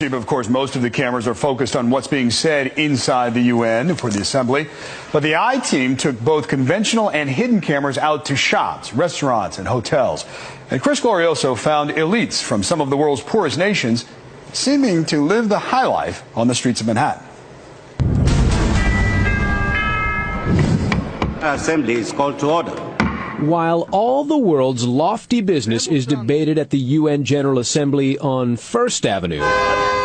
Steve, of course, most of the cameras are focused on what's being said inside the UN for the assembly. But the I team took both conventional and hidden cameras out to shops, restaurants, and hotels. And Chris Glorioso found elites from some of the world's poorest nations seeming to live the high life on the streets of Manhattan. Assembly is called to order. While all the world's lofty business is debated at the UN General Assembly on First Avenue,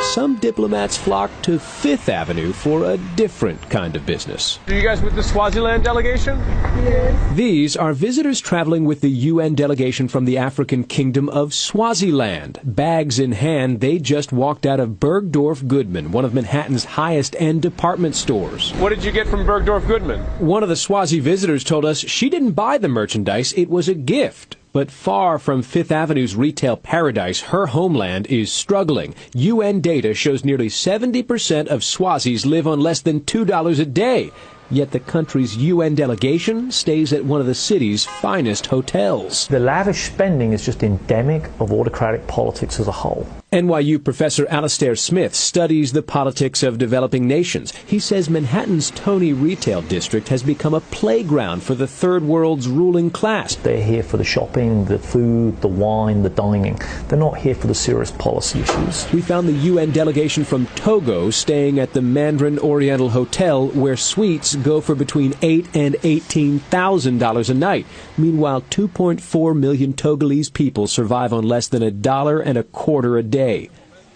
some diplomats flock to Fifth Avenue for a different kind of business. Are you guys with the Swaziland delegation? Yes. These are visitors traveling with the UN delegation from the African kingdom of Swaziland. Bags in hand, they just walked out of Bergdorf Goodman, one of Manhattan's highest-end department stores. What did you get from Bergdorf Goodman? One of the Swazi visitors told us she didn't buy the merchandise, it was a gift. But far from Fifth Avenue's retail paradise, her homeland is struggling. UN data shows nearly 70% of Swazis live on less than $2 a day. Yet the country's UN delegation stays at one of the city's finest hotels. The lavish spending is just endemic of autocratic politics as a whole. NYU professor Alastair Smith studies the politics of developing nations. He says Manhattan's Tony retail district has become a playground for the third world's ruling class. They're here for the shopping, the food, the wine, the dining. They're not here for the serious policy issues. We found the UN delegation from Togo staying at the Mandarin Oriental Hotel, where suites go for between $8,000 and $18,000 a night. Meanwhile, 2.4 million Togolese people survive on less than $1.25 a day.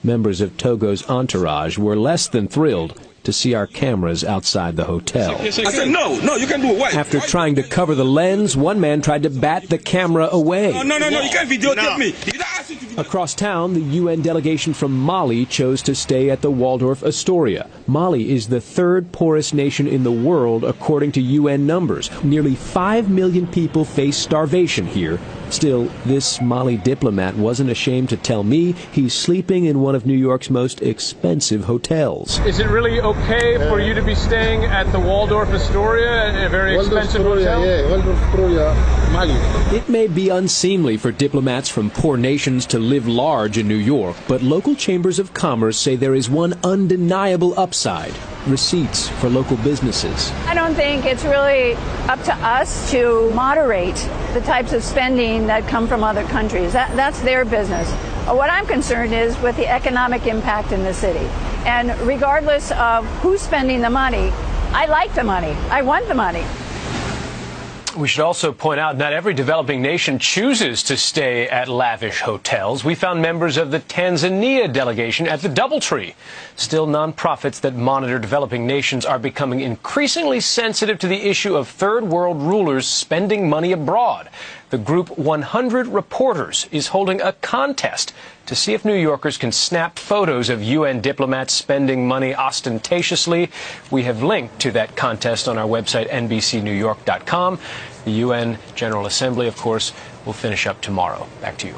Members of Togo's entourage were less than thrilled to see our cameras outside the hotel. I said, no, you can do it. Why? After trying to cover the lens, one man tried to bat the camera away. No, you can't videotape me. Across town, the UN delegation from Mali chose to stay at the Waldorf Astoria. Mali is the third poorest nation in the world, according to UN numbers. Nearly 5 million people face starvation here. Still, this Mali diplomat wasn't ashamed to tell me he's sleeping in one of New York's most expensive hotels. Is it really okay for you to be staying at the Waldorf Astoria, a very expensive hotel? Yeah, Waldorf Astoria, Mali. It may be unseemly for diplomats from poor nations to live large in New York, but local chambers of commerce say there is one undeniable upside: receipts for local businesses. I don't think it's really up to us to moderate the types of spending that come from other countries. That's their business. What I'm concerned is with the economic impact in the city. And regardless of who's spending the money, I like the money. I want the money. We should also point out not every developing nation chooses to stay at lavish hotels. We found members of the Tanzania delegation at the DoubleTree. Still, nonprofits that monitor developing nations are becoming increasingly sensitive to the issue of third world rulers spending money abroad. The group 100 Reporters is holding a contest to see if New Yorkers can snap photos of UN diplomats spending money ostentatiously. We have linked to that contest on our website, NBCNewYork.com. The UN General Assembly, of course, will finish up tomorrow. Back to you.